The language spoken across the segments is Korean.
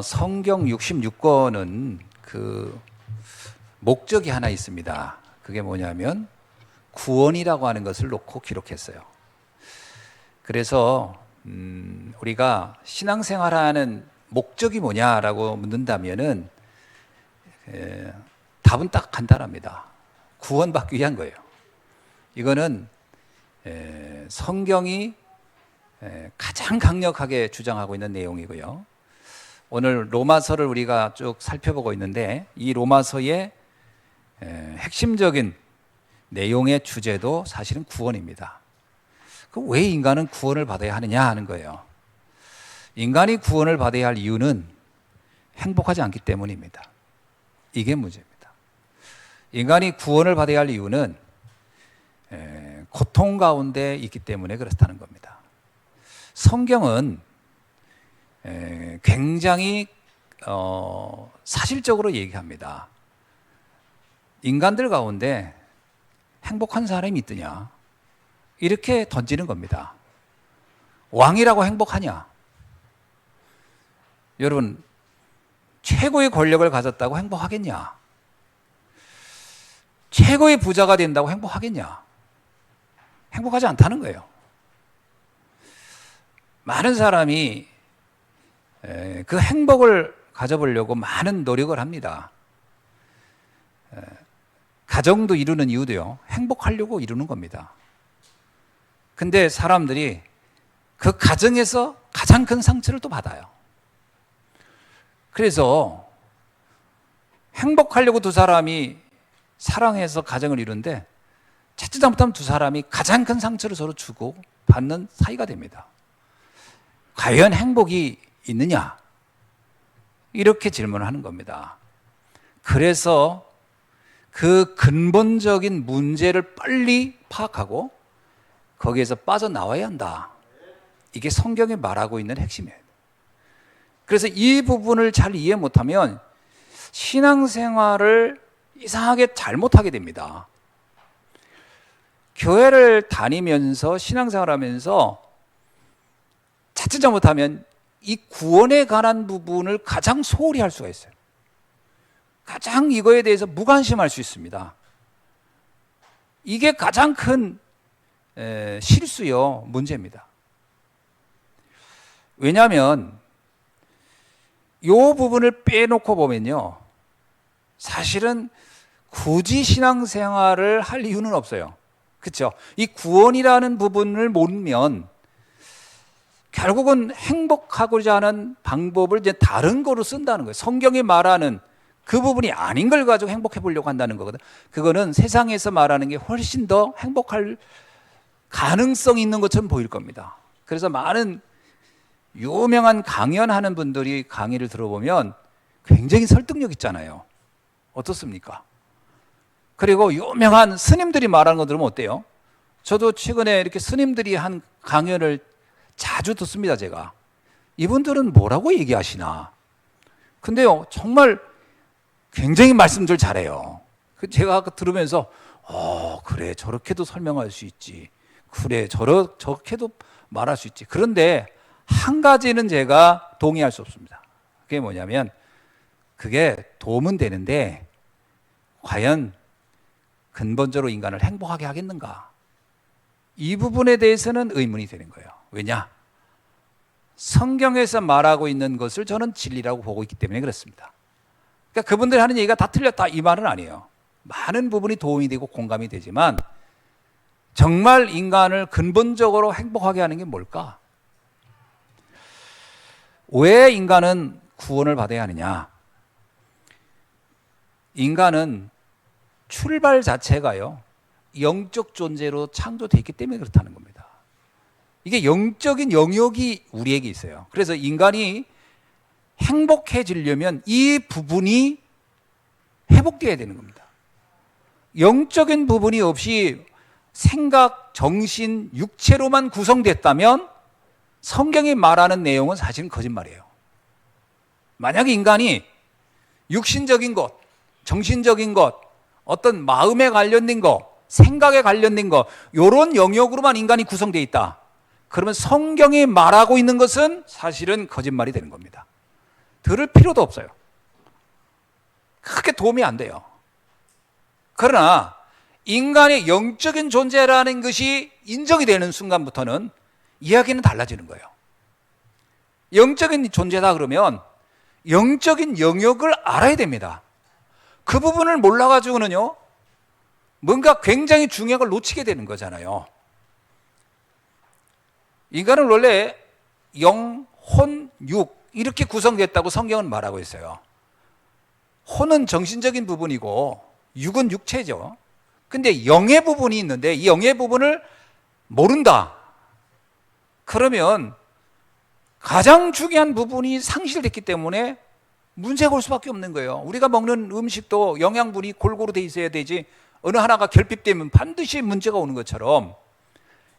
성경 66권은 그 목적이 하나 있습니다. 그게 뭐냐면 구원이라고 하는 것을 놓고 기록했어요. 그래서 우리가 신앙생활하는 목적이 뭐냐라고 묻는다면은 답은 딱 간단합니다. 구원받기 위한 거예요. 이거는 성경이 가장 강력하게 주장하고 있는 내용이고요. 오늘 로마서를 우리가 쭉 살펴보고 있는데 이 로마서의 핵심적인 내용의 주제도 사실은 구원입니다. 그럼 왜 인간은 구원을 받아야 하느냐 하는 거예요. 인간이 구원을 받아야 할 이유는 행복하지 않기 때문입니다. 이게 문제입니다. 인간이 구원을 받아야 할 이유는 고통 가운데 있기 때문에 그렇다는 겁니다. 성경은 굉장히 사실적으로 얘기합니다. 인간들 가운데 행복한 사람이 있더냐? 이렇게 던지는 겁니다. 왕이라고 행복하냐? 여러분, 최고의 권력을 가졌다고 행복하겠냐? 최고의 부자가 된다고 행복하겠냐? 행복하지 않다는 거예요. 많은 사람이 그 행복을 가져보려고 많은 노력을 합니다. 가정도 이루는 이유도요, 행복하려고 이루는 겁니다. 근데 사람들이 그 가정에서 가장 큰 상처를 또 받아요. 그래서 행복하려고 두 사람이 사랑해서 가정을 이루는데 자칫 잘못하면 두 사람이 가장 큰 상처를 서로 주고 받는 사이가 됩니다. 과연 행복이 있느냐? 이렇게 질문을 하는 겁니다. 그래서 그 근본적인 문제를 빨리 파악하고 거기에서 빠져나와야 한다. 이게 성경이 말하고 있는 핵심이에요. 그래서 이 부분을 잘 이해 못하면 신앙생활을 이상하게 잘못하게 됩니다. 교회를 다니면서 신앙생활하면서 자칫 잘못하면 이 구원에 관한 부분을 가장 소홀히 할 수가 있어요. 가장 이거에 대해서 무관심할 수 있습니다. 이게 가장 큰 실수요, 문제입니다. 왜냐하면 이 부분을 빼놓고 보면요, 사실은 굳이 신앙생활을 할 이유는 없어요. 그렇죠? 이 구원이라는 부분을 모르면 결국은 행복하고자 하는 방법을 이제 다른 거로 쓴다는 거예요. 성경이 말하는 그 부분이 아닌 걸 가지고 행복해 보려고 한다는 거거든. 그거는 세상에서 말하는 게 훨씬 더 행복할 가능성이 있는 것처럼 보일 겁니다. 그래서 많은 유명한 강연하는 분들이 강의를 들어보면 굉장히 설득력 있잖아요. 어떻습니까? 그리고 유명한 스님들이 말하는 거 들으면 어때요? 저도 최근에 이렇게 스님들이 한 강연을 자주 듣습니다, 제가. 이분들은 뭐라고 얘기하시나? 근데요, 정말 굉장히 말씀들 잘해요. 제가 아까 들으면서, 그래, 저렇게도 설명할 수 있지. 그래, 저렇게도 말할 수 있지. 그런데 한 가지는 제가 동의할 수 없습니다. 그게 뭐냐면, 그게 도움은 되는데, 과연 근본적으로 인간을 행복하게 하겠는가? 이 부분에 대해서는 의문이 되는 거예요. 왜냐? 성경에서 말하고 있는 것을 저는 진리라고 보고 있기 때문에 그렇습니다. 그러니까 그분들이 하는 얘기가 다 틀렸다, 이 말은 아니에요. 많은 부분이 도움이 되고 공감이 되지만 정말 인간을 근본적으로 행복하게 하는 게 뭘까? 왜 인간은 구원을 받아야 하느냐? 인간은 출발 자체가요, 영적 존재로 창조되어 있기 때문에 그렇다는 겁니다. 이게 영적인 영역이 우리에게 있어요. 그래서 인간이 행복해지려면 이 부분이 회복되어야 되는 겁니다. 영적인 부분이 없이 생각, 정신, 육체로만 구성됐다면 성경이 말하는 내용은 사실은 거짓말이에요. 만약에 인간이 육신적인 것, 정신적인 것, 어떤 마음에 관련된 것, 생각에 관련된 것, 이런 영역으로만 인간이 구성되어 있다. 그러면 성경이 말하고 있는 것은 사실은 거짓말이 되는 겁니다. 들을 필요도 없어요. 크게 도움이 안 돼요. 그러나 인간의 영적인 존재라는 것이 인정이 되는 순간부터는 이야기는 달라지는 거예요. 영적인 존재다 그러면 영적인 영역을 알아야 됩니다. 그 부분을 몰라가지고는요, 뭔가 굉장히 중요한 걸 놓치게 되는 거잖아요. 인간은 원래 영, 혼, 육 이렇게 구성됐다고 성경은 말하고 있어요. 혼은 정신적인 부분이고 육은 육체죠. 근데 영의 부분이 있는데 이 영의 부분을 모른다. 그러면 가장 중요한 부분이 상실됐기 때문에 문제가 올 수밖에 없는 거예요. 우리가 먹는 음식도 영양분이 골고루 돼 있어야 되지, 어느 하나가 결핍되면 반드시 문제가 오는 것처럼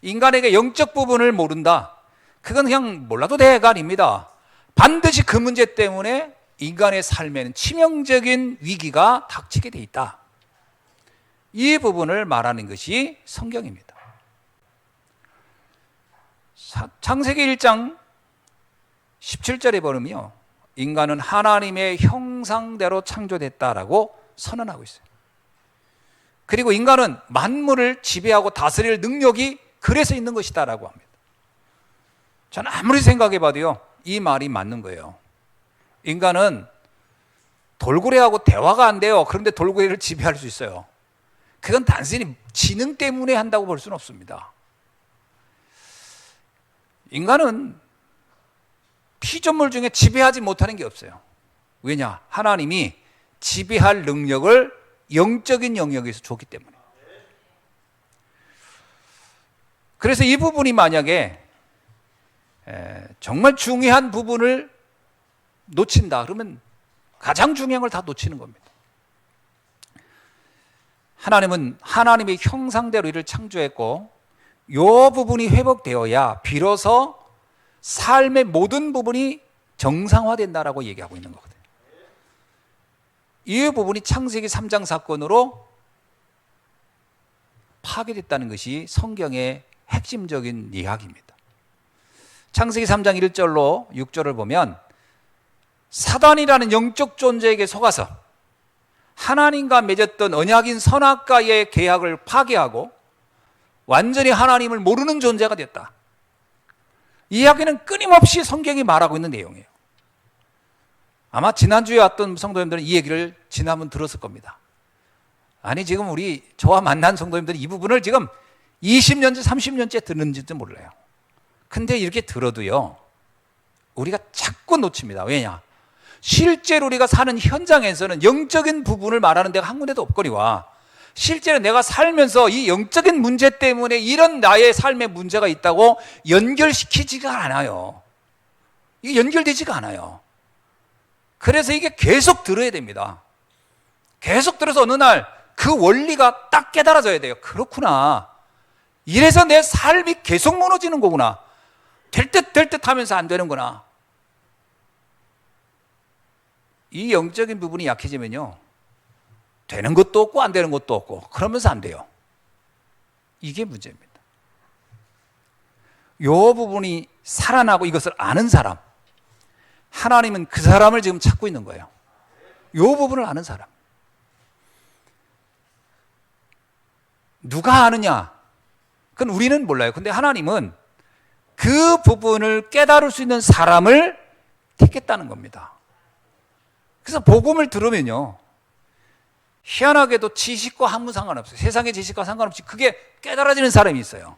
인간에게 영적 부분을 모른다. 그건 그냥 몰라도 돼가 아닙니다. 반드시 그 문제 때문에 인간의 삶에는 치명적인 위기가 닥치게 돼 있다. 이 부분을 말하는 것이 성경입니다. 창세기 1장 17절에 보면요, 인간은 하나님의 형상대로 창조됐다라고 선언하고 있어요. 그리고 인간은 만물을 지배하고 다스릴 능력이 그래서 있는 것이다라고 합니다. 저는 아무리 생각해 봐도요, 이 말이 맞는 거예요. 인간은 돌고래하고 대화가 안 돼요. 그런데 돌고래를 지배할 수 있어요. 그건 단순히 지능 때문에 한다고 볼 수는 없습니다. 인간은 피조물 중에 지배하지 못하는 게 없어요. 왜냐? 하나님이 지배할 능력을 영적인 영역에서 줬기 때문에. 그래서 이 부분이 만약에 정말 중요한 부분을 놓친다 그러면 가장 중요한 걸 다 놓치는 겁니다. 하나님은 하나님의 형상대로 이를 창조했고 이 부분이 회복되어야 비로소 삶의 모든 부분이 정상화된다라고 얘기하고 있는 거거든요. 이 부분이 창세기 3장 사건으로 파괴됐다는 것이 성경의 핵심적인 이야기입니다. 창세기 3장 1절로 6절을 보면 사단이라는 영적 존재에게 속아서 하나님과 맺었던 언약인 선악과의 계약을 파괴하고 완전히 하나님을 모르는 존재가 됐다. 이 이야기는 끊임없이 성경이 말하고 있는 내용이에요. 아마 지난주에 왔던 성도님들은 이 얘기를 지난번 들었을 겁니다. 아니 지금 저와 만난 성도님들이 이 부분을 지금 20년째 30년째 듣는지도 몰라요. 근데 이렇게 들어도요, 우리가 자꾸 놓칩니다. 왜냐? 실제로 우리가 사는 현장에서는 영적인 부분을 말하는 데가 한 군데도 없거니와 실제로 내가 살면서 이 영적인 문제 때문에 이런 나의 삶에 문제가 있다고 연결시키지가 않아요. 이게 연결되지가 않아요. 그래서 이게 계속 들어야 됩니다. 계속 들어서 어느 날 그 원리가 딱 깨달아져야 돼요. 그렇구나. 이래서 내 삶이 계속 무너지는 거구나. 될 듯 하면서 안 되는구나. 이 영적인 부분이 약해지면요, 되는 것도 없고 안 되는 것도 없고 그러면서 안 돼요. 이게 문제입니다. 이 부분이 살아나고 이것을 아는 사람, 하나님은 그 사람을 지금 찾고 있는 거예요. 이 부분을 아는 사람. 누가 아느냐? 그건 우리는 몰라요. 근데 하나님은 그 부분을 깨달을 수 있는 사람을 택했다는 겁니다. 그래서 복음을 들으면요, 희한하게도 지식과 아무 상관없어요. 세상의 지식과 상관없이 그게 깨달아지는 사람이 있어요.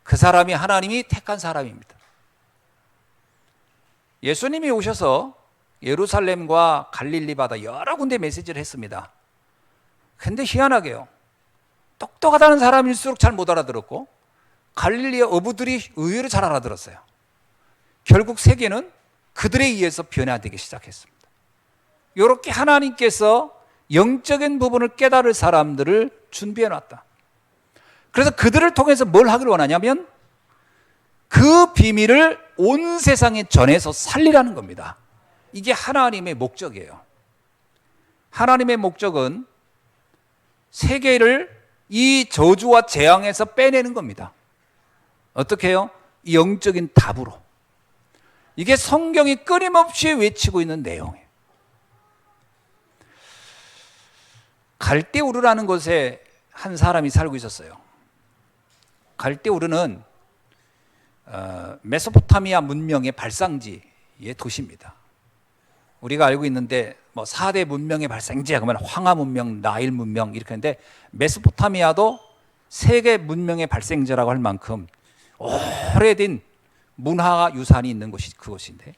그 사람이 하나님이 택한 사람입니다. 예수님이 오셔서 예루살렘과 갈릴리 바다 여러 군데 메시지를 했습니다. 근데 희한하게요, 똑똑하다는 사람일수록 잘 못 알아들었고 갈릴리의 어부들이 의외로 잘 알아들었어요. 결국 세계는 그들에 의해서 변화되기 시작했습니다. 이렇게 하나님께서 영적인 부분을 깨달을 사람들을 준비해 놨다. 그래서 그들을 통해서 뭘 하기를 원하냐면 그 비밀을 온 세상에 전해서 살리라는 겁니다. 이게 하나님의 목적이에요. 하나님의 목적은 세계를 이 저주와 재앙에서 빼내는 겁니다. 어떻게 해요? 영적인 답으로. 이게 성경이 끊임없이 외치고 있는 내용이에요. 갈대우르라는 곳에 한 사람이 살고 있었어요. 갈대우르는 메소포타미아 문명의 발상지의 도시입니다. 우리가 알고 있는데 뭐 4대 문명의 발생지야 그러면 황하 문명, 나일 문명 이렇게 하는데 메소포타미아도 세계 문명의 발생지라고 할 만큼 오래된 문화 유산이 있는 곳이 그곳인데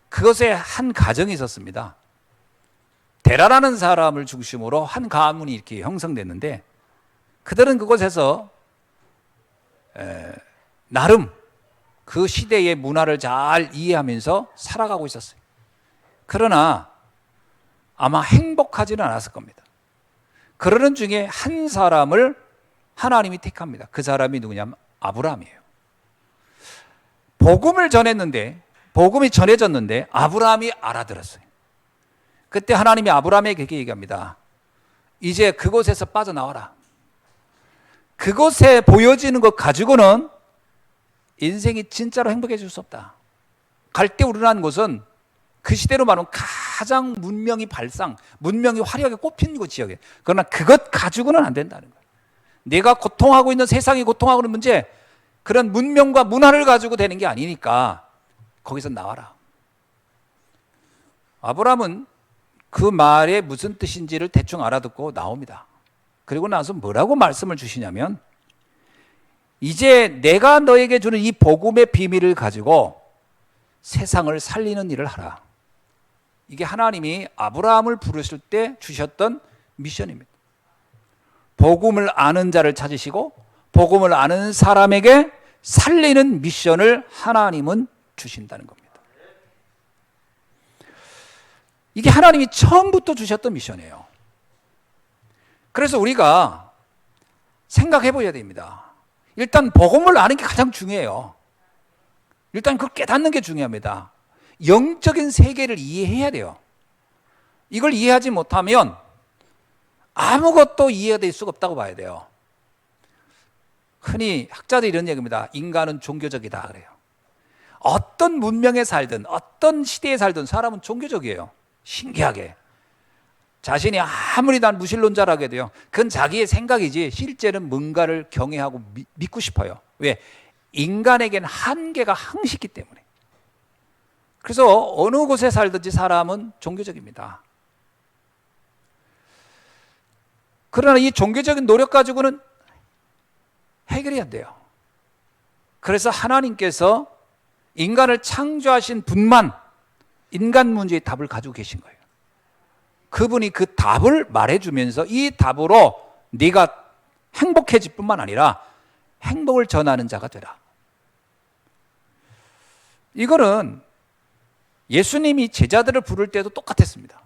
그것에 한 가정이 있었습니다. 데라라는 사람을 중심으로 한 가문이 이렇게 형성됐는데 그들은 그곳에서 나름 그 시대의 문화를 잘 이해하면서 살아가고 있었어요. 그러나 아마 행복하지는 않았을 겁니다. 그러는 중에 한 사람을 하나님이 택합니다. 그 사람이 누구냐면 아브라함이에요. 복음을 전했는데 복음이 전해졌는데 아브라함이 알아들었어요. 그때 하나님이 아브라함에게 그렇게 얘기합니다. 이제 그곳에서 빠져나와라. 그곳에 보여지는 것 가지고는 인생이 진짜로 행복해질 수 없다. 갈대우르라는 곳은 그 시대로 말하면 가장 문명이 화려하게 꼽힌 곳이에요. 그러나 그것 가지고는 안 된다는 거예요. 내가 고통하고 있는 세상이 고통하고 있는 문제, 그런 문명과 문화를 가지고 되는 게 아니니까 거기서 나와라. 아브라함은 그 말에 무슨 뜻인지를 대충 알아듣고 나옵니다. 그리고 나서 뭐라고 말씀을 주시냐면 이제 내가 너에게 주는 이 복음의 비밀을 가지고 세상을 살리는 일을 하라. 이게 하나님이 아브라함을 부르실 때 주셨던 미션입니다. 복음을 아는 자를 찾으시고 복음을 아는 사람에게 살리는 미션을 하나님은 주신다는 겁니다. 이게 하나님이 처음부터 주셨던 미션이에요. 그래서 우리가 생각해 보셔야 됩니다. 일단 복음을 아는 게 가장 중요해요. 일단 그걸 깨닫는 게 중요합니다. 영적인 세계를 이해해야 돼요. 이걸 이해하지 못하면 아무것도 이해가 될 수가 없다고 봐야 돼요. 흔히 학자들이 이런 얘기입니다. 인간은 종교적이다 그래요. 어떤 문명에 살든 어떤 시대에 살든 사람은 종교적이에요. 신기하게. 자신이 아무리 난 무신론자라게 돼요. 그건 자기의 생각이지 실제는 뭔가를 경외하고 믿고 싶어요. 왜? 인간에게는 한계가 항시 있기 때문에. 그래서 어느 곳에 살든지 사람은 종교적입니다. 그러나 이 종교적인 노력 가지고는 해결이 안 돼요. 그래서 하나님께서 인간을 창조하신 분만 인간 문제의 답을 가지고 계신 거예요. 그분이 그 답을 말해주면서 이 답으로 네가 행복해질 뿐만 아니라 행복을 전하는 자가 되라. 이거는 예수님이 제자들을 부를 때도 똑같았습니다.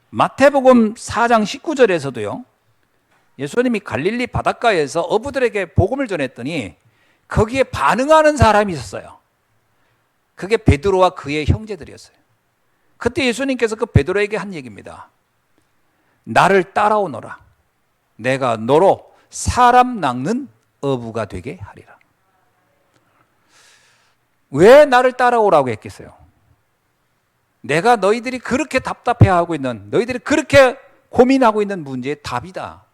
마태복음 4장 19절에서도요. 예수님이 갈릴리 바닷가에서 어부들에게 복음을 전했더니 거기에 반응하는 사람이 있었어요. 그게 베드로와 그의 형제들이었어요. 그때 예수님께서 그 베드로에게 한 얘기입니다. 나를 따라오너라. 내가 너로 사람 낚는 어부가 되게 하리라. 왜 나를 따라오라고 했겠어요? 내가 너희들이 그렇게 답답해하고 있는, 너희들이 그렇게 고민하고 있는 문제의 답이다.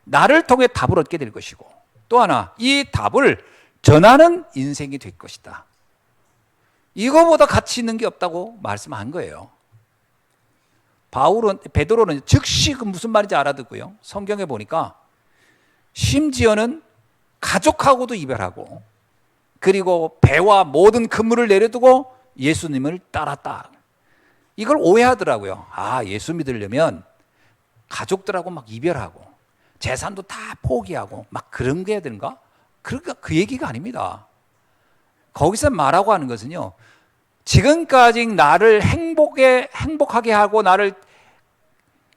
나를 통해 답을 얻게 될 것이고 또 하나 이 답을 전하는 인생이 될 것이다. 이거보다 가치 있는 게 없다고 말씀한 거예요. 베드로는 즉시 그 무슨 말인지 알아듣고요. 성경에 보니까 심지어는 가족하고도 이별하고 그리고 배와 모든 그물을 내려두고 예수님을 따랐다. 이걸 오해하더라고요. 아, 예수 믿으려면 가족들하고 막 이별하고 재산도 다 포기하고 막 그런 게 해야 되는가? 그러니까 그 얘기가 아닙니다. 거기서 말하고 하는 것은요. 지금까지 나를 행복하게 하고 나를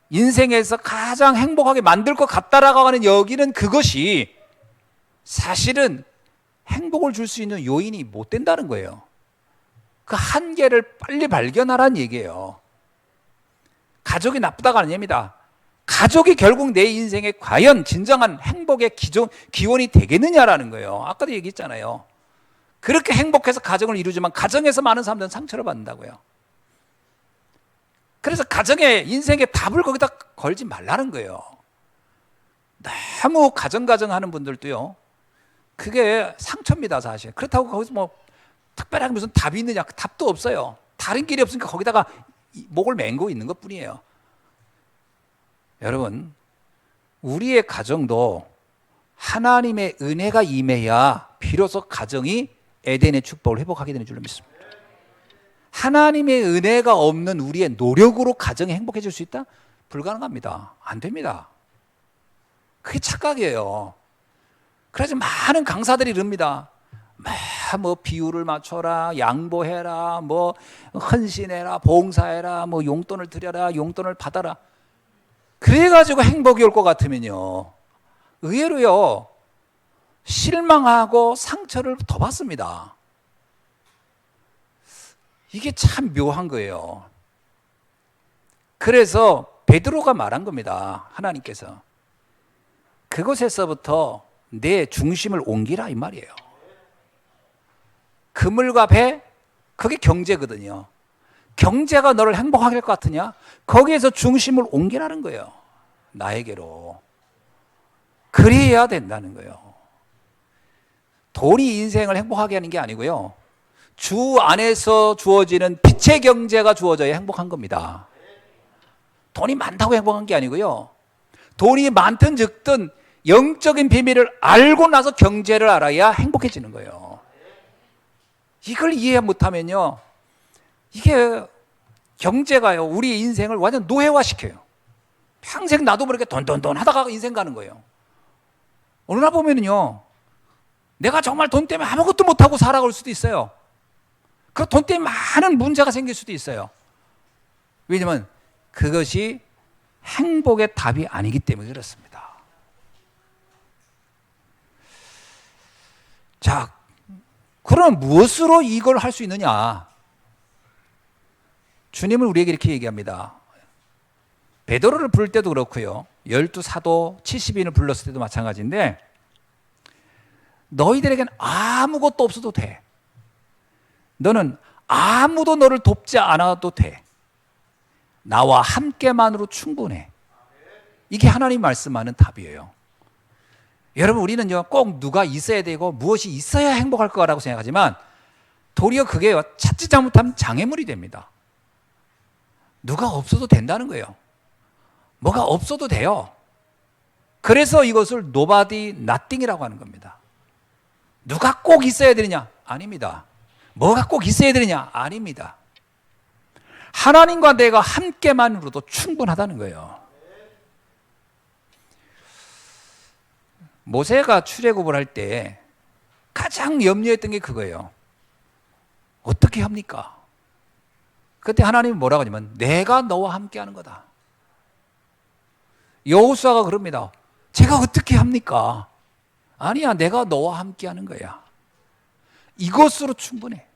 인생에서 가장 행복하게 만들 것 같다라고 하는 여기는 그것이 사실은 행복을 줄 수 있는 요인이 못 된다는 거예요. 그 한계를 빨리 발견하라는 얘기예요. 가족이 나쁘다가 아닙니다. 가족이 결국 내 인생에 과연 진정한 행복의 기원이 되겠느냐라는 거예요. 아까도 얘기했잖아요. 그렇게 행복해서 가정을 이루지만 가정에서 많은 사람들은 상처를 받는다고요. 그래서 가정의 인생의 답을 거기다 걸지 말라는 거예요. 너무 가정 하는 분들도요, 그게 상처입니다, 사실. 그렇다고 거기서 뭐 특별하게 무슨 답이 있느냐? 답도 없어요. 다른 길이 없으니까 거기다가 목을 맹고 있는 것 뿐이에요. 여러분, 우리의 가정도 하나님의 은혜가 임해야 비로소 가정이 에덴의 축복을 회복하게 되는 줄로 믿습니다. 하나님의 은혜가 없는 우리의 노력으로 가정이 행복해질 수 있다? 불가능합니다. 안 됩니다. 그게 착각이에요. 그래서 많은 강사들이 이럽니다. 뭐 비율을 맞춰라, 양보해라, 뭐 헌신해라, 봉사해라, 뭐 용돈을 드려라, 용돈을 받아라. 그래가지고 행복이 올 것 같으면요, 의외로요, 실망하고 상처를 더 받습니다. 이게 참 묘한 거예요. 그래서 베드로가 말한 겁니다. 하나님께서 그곳에서부터 내 중심을 옮기라 이 말이에요. 그물과 배, 그게 경제거든요. 경제가 너를 행복하게 할 것 같으냐? 거기에서 중심을 옮기라는 거예요. 나에게로. 그래야 된다는 거예요. 돈이 인생을 행복하게 하는 게 아니고요, 주 안에서 주어지는 빛의 경제가 주어져야 행복한 겁니다. 돈이 많다고 행복한 게 아니고요, 돈이 많든 적든 영적인 비밀을 알고 나서 경제를 알아야 행복해지는 거예요. 이걸 이해 못하면요, 이게 경제가요, 우리 인생을 완전 노예화시켜요. 평생 나도 모르게 돈 하다가 인생 가는 거예요. 어느 날 보면은요, 내가 정말 돈 때문에 아무것도 못하고 살아갈 수도 있어요. 그 돈 때문에 많은 문제가 생길 수도 있어요. 왜냐하면 그것이 행복의 답이 아니기 때문에 그렇습니다. 자, 그럼 무엇으로 이걸 할 수 있느냐? 주님은 우리에게 이렇게 얘기합니다. 베드로를 부를 때도 그렇고요, 12 사도 70인을 불렀을 때도 마찬가지인데, 너희들에겐 아무것도 없어도 돼. 너는 아무도 너를 돕지 않아도 돼. 나와 함께만으로 충분해. 이게 하나님 말씀하는 답이에요. 여러분, 우리는요, 꼭 누가 있어야 되고 무엇이 있어야 행복할 거라고 생각하지만 도리어 그게 찾지 잘못하면 장애물이 됩니다. 누가 없어도 된다는 거예요. 뭐가 없어도 돼요. 그래서 이것을 nobody, nothing이라고 하는 겁니다. 누가 꼭 있어야 되느냐? 아닙니다. 뭐가 꼭 있어야 되느냐? 아닙니다. 하나님과 내가 함께만으로도 충분하다는 거예요. 모세가 출애굽을 할 때 가장 염려했던 게 그거예요. 어떻게 합니까? 그때 하나님이 뭐라고 하냐면 내가 너와 함께하는 거다. 여호수아가 그럽니다. 제가 어떻게 합니까? 아니야, 내가 너와 함께하는 거야. 이것으로 충분해.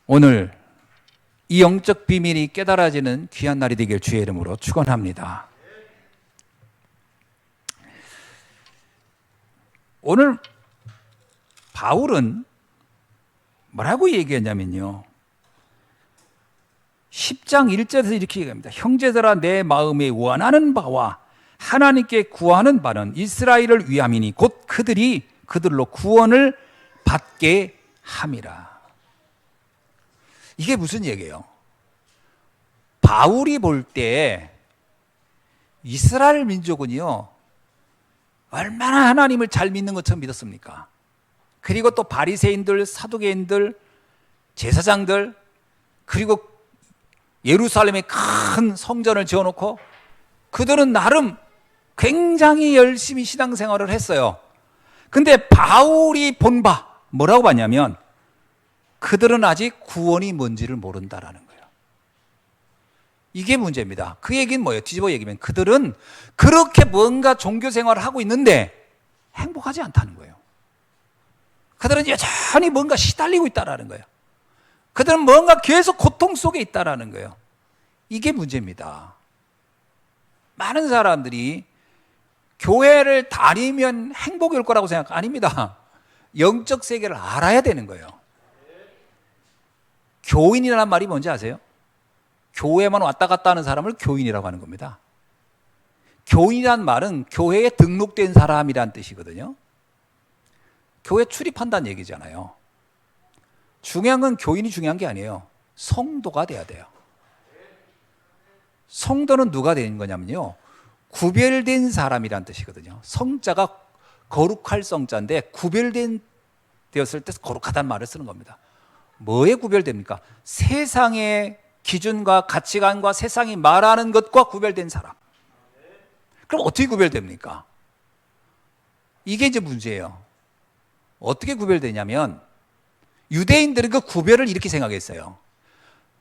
오늘 이 영적 비밀이 깨달아지는 귀한 날이 되길 주의 이름으로 축원합니다. 오늘 바울은 뭐라고 얘기했냐면요, 10장 1절에서 이렇게 얘기합니다. 형제들아, 내 마음에 원하는 바와 하나님께 구하는 바는 이스라엘을 위함이니 곧 그들이 그들로 구원을 받게 함이라. 이게 무슨 얘기예요? 바울이 볼 때 이스라엘 민족은요, 얼마나 하나님을 잘 믿는 것처럼 믿었습니까? 그리고 또 바리새인들, 사두개인들, 제사장들, 그리고 예루살렘에 큰 성전을 지어놓고 그들은 나름 굉장히 열심히 신앙생활을 했어요. 근데 바울이 본 바 뭐라고 봤냐면 그들은 아직 구원이 뭔지를 모른다라는 거예요. 이게 문제입니다. 그 얘기는 뭐예요? 뒤집어 얘기하면 그들은 그렇게 뭔가 종교 생활을 하고 있는데 행복하지 않다는 거예요. 그들은 여전히 뭔가 시달리고 있다라는 거예요. 그들은 뭔가 계속 고통 속에 있다라는 거예요. 이게 문제입니다. 많은 사람들이 교회를 다니면 행복이 올 거라고 생각 아닙니다. 영적 세계를 알아야 되는 거예요. 교인이라는 말이 뭔지 아세요? 교회만 왔다 갔다 하는 사람을 교인이라고 하는 겁니다. 교인이란 말은 교회에 등록된 사람이란 뜻이거든요. 교회 출입한다는 얘기잖아요. 중요한 건 교인이 중요한 게 아니에요. 성도가 돼야 돼요. 성도는 누가 되는 거냐면요, 구별된 사람이란 뜻이거든요. 성자가 거룩할 성자인데 구별된 되었을 때 거룩하다는 말을 쓰는 겁니다. 뭐에 구별됩니까? 세상의 기준과 가치관과 세상이 말하는 것과 구별된 사람. 그럼 어떻게 구별됩니까? 이게 이제 문제예요. 어떻게 구별되냐면, 유대인들은 그 구별을 이렇게 생각했어요.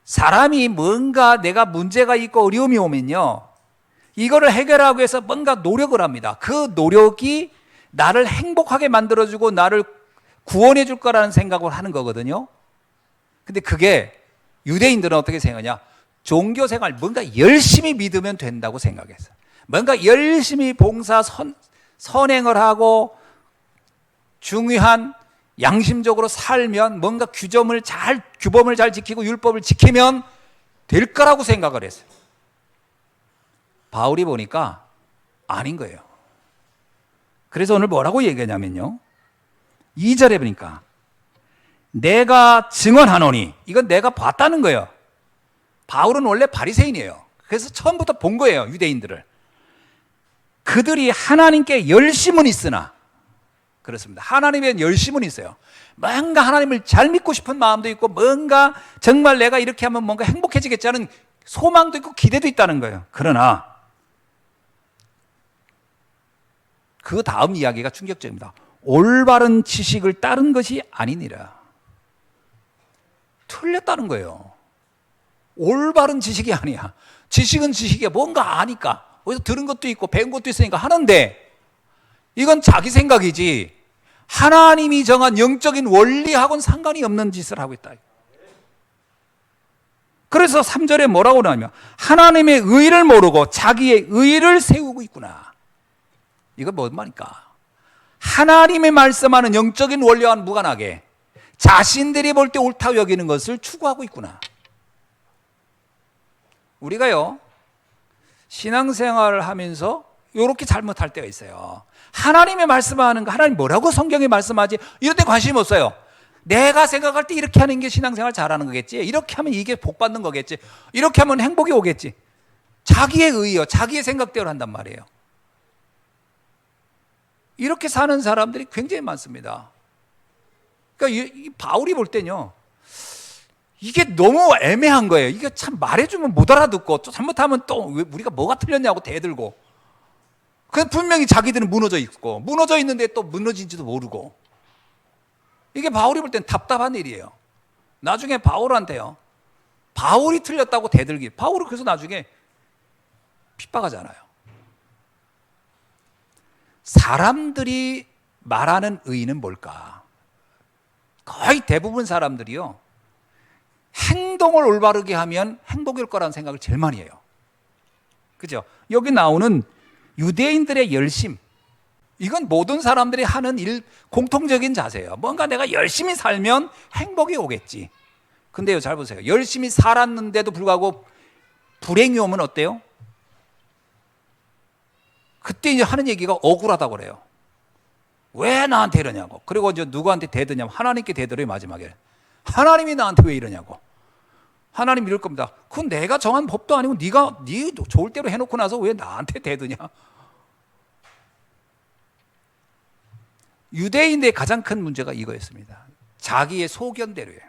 사람이 뭔가 내가 문제가 있고 어려움이 오면요, 이거를 해결하기 위해서 뭔가 노력을 합니다. 그 노력이 나를 행복하게 만들어주고 나를 구원해 줄 거라는 생각을 하는 거거든요. 근데 그게 유대인들은 어떻게 생각하냐? 종교생활 뭔가 열심히 믿으면 된다고 생각했어요. 뭔가 열심히 봉사 선행을 하고 중요한 양심적으로 살면, 뭔가 규범을 잘 지키고 율법을 지키면 될 거라고 생각을 했어요. 바울이 보니까 아닌 거예요. 그래서 오늘 뭐라고 얘기하냐면요, 2절에 보니까 내가 증언하노니, 이건 내가 봤다는 거예요. 바울은 원래 바리새인이에요. 그래서 처음부터 본 거예요, 유대인들을. 그들이 하나님께 열심은 있으나, 그렇습니다. 하나님에 열심은 있어요. 뭔가 하나님을 잘 믿고 싶은 마음도 있고, 뭔가 정말 내가 이렇게 하면 뭔가 행복해지겠지 하는 소망도 있고 기대도 있다는 거예요. 그러나 그 다음 이야기가 충격적입니다. 올바른 지식을 따른 것이 아니니라. 틀렸다는 거예요. 올바른 지식이 아니야. 지식은 지식이야. 뭔가 아니까, 어디서 들은 것도 있고 배운 것도 있으니까 하는데, 이건 자기 생각이지 하나님이 정한 영적인 원리하고는 상관이 없는 짓을 하고 있다. 그래서 3절에 뭐라고 하냐면, 하나님의 의를 모르고 자기의 의를 세우고 있구나. 이거 뭔 말입니까? 하나님의 말씀하는 영적인 원리와는 무관하게 자신들이 볼 때 옳다고 여기는 것을 추구하고 있구나. 우리가요, 신앙생활을 하면서 이렇게 잘못할 때가 있어요. 하나님의 말씀하는 거, 하나님 뭐라고 성경에 말씀하지? 이런 데 관심 없어요. 내가 생각할 때 이렇게 하는 게 신앙생활 잘하는 거겠지, 이렇게 하면 이게 복 받는 거겠지, 이렇게 하면 행복이 오겠지. 자기의 의요, 자기의 생각대로 한단 말이에요. 이렇게 사는 사람들이 굉장히 많습니다. 그러니까 이 바울이 볼 때는요, 이게 너무 애매한 거예요. 이게 참 말해주면 못 알아듣고, 또 잘못하면 또 우리가 뭐가 틀렸냐고 대들고, 그 분명히 자기들은 무너져 있고, 무너져 있는데 또 무너진지도 모르고. 이게 바울이 볼 땐 답답한 일이에요. 나중에 바울한테요, 바울이 틀렸다고 대들기. 바울은 그래서 나중에 핍박하잖아요. 사람들이 말하는 의의는 뭘까? 거의 대부분 사람들이요, 행동을 올바르게 하면 행복일 거라는 생각을 제일 많이 해요. 그죠? 여기 나오는 유대인들의 열심, 이건 모든 사람들이 하는 공통적인 자세예요. 뭔가 내가 열심히 살면 행복이 오겠지. 근데요, 잘 보세요. 열심히 살았는데도 불구하고 불행이 오면 어때요? 그때 이제 하는 얘기가 억울하다고 그래요. 왜 나한테 이러냐고. 그리고 이제 누구한테 대드냐면 하나님께 대들어요, 마지막에. 하나님이 나한테 왜 이러냐고. 하나님 이럴 겁니다. 그건 내가 정한 법도 아니고 네 좋을 대로 해놓고 나서 왜 나한테 대드냐. 유대인들의 가장 큰 문제가 이거였습니다. 자기의 소견대로예요.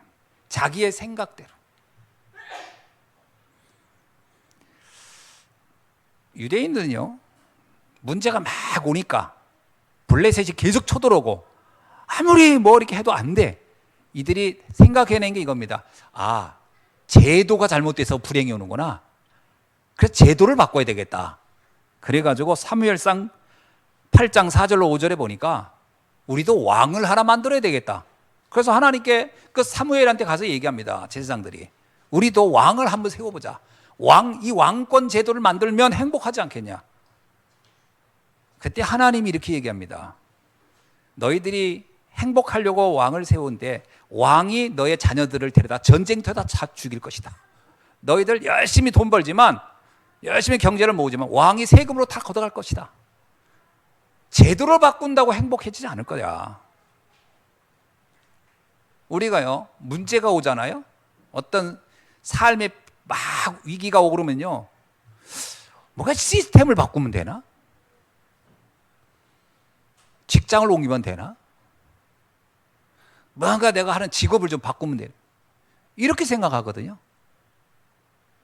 자기의 생각대로. 유대인들은요, 문제가 막 오니까 블레셋이 계속 쳐들어오고 아무리 뭐 이렇게 해도 안 돼. 이들이 생각해낸 게 이겁니다. 아, 제도가 잘못돼서 불행이 오는구나. 그래서 제도를 바꿔야 되겠다. 그래가지고 사무엘상 8장 4절로 5절에 보니까 우리도 왕을 하나 만들어야 되겠다. 그래서 하나님께 그 사무엘한테 가서 얘기합니다. 제사장들이. 우리도 왕을 한번 세워보자. 이 왕권 제도를 만들면 행복하지 않겠냐. 그때 하나님이 이렇게 얘기합니다. 너희들이 행복하려고 왕을 세우는데 왕이 너의 자녀들을 데려다 전쟁터에다 죽일 것이다. 너희들 열심히 돈 벌지만, 열심히 경제를 모으지만 왕이 세금으로 다 걷어갈 것이다. 제도를 바꾼다고 행복해지지 않을 거야. 우리가요, 문제가 오잖아요. 어떤 삶에 막 위기가 오고 그러면요, 뭔가 시스템을 바꾸면 되나? 직장을 옮기면 되나? 뭔가 내가 하는 직업을 좀 바꾸면 되나? 이렇게 생각하거든요.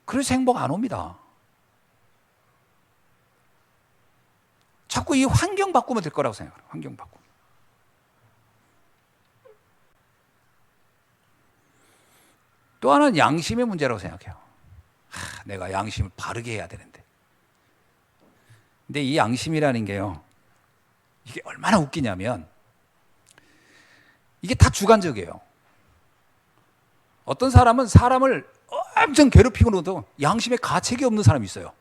그래서 행복 안 옵니다. 자꾸 이 환경 바꾸면 될 거라고 생각해요. 환경 바꾸면. 또 하나는 양심의 문제라고 생각해요. 내가 양심을 바르게 해야 되는데. 근데 이 양심이라는 게요, 이게 얼마나 웃기냐면 이게 다 주관적이에요. 어떤 사람은 사람을 엄청 괴롭히고도 양심에 가책이 없는 사람이 있어요.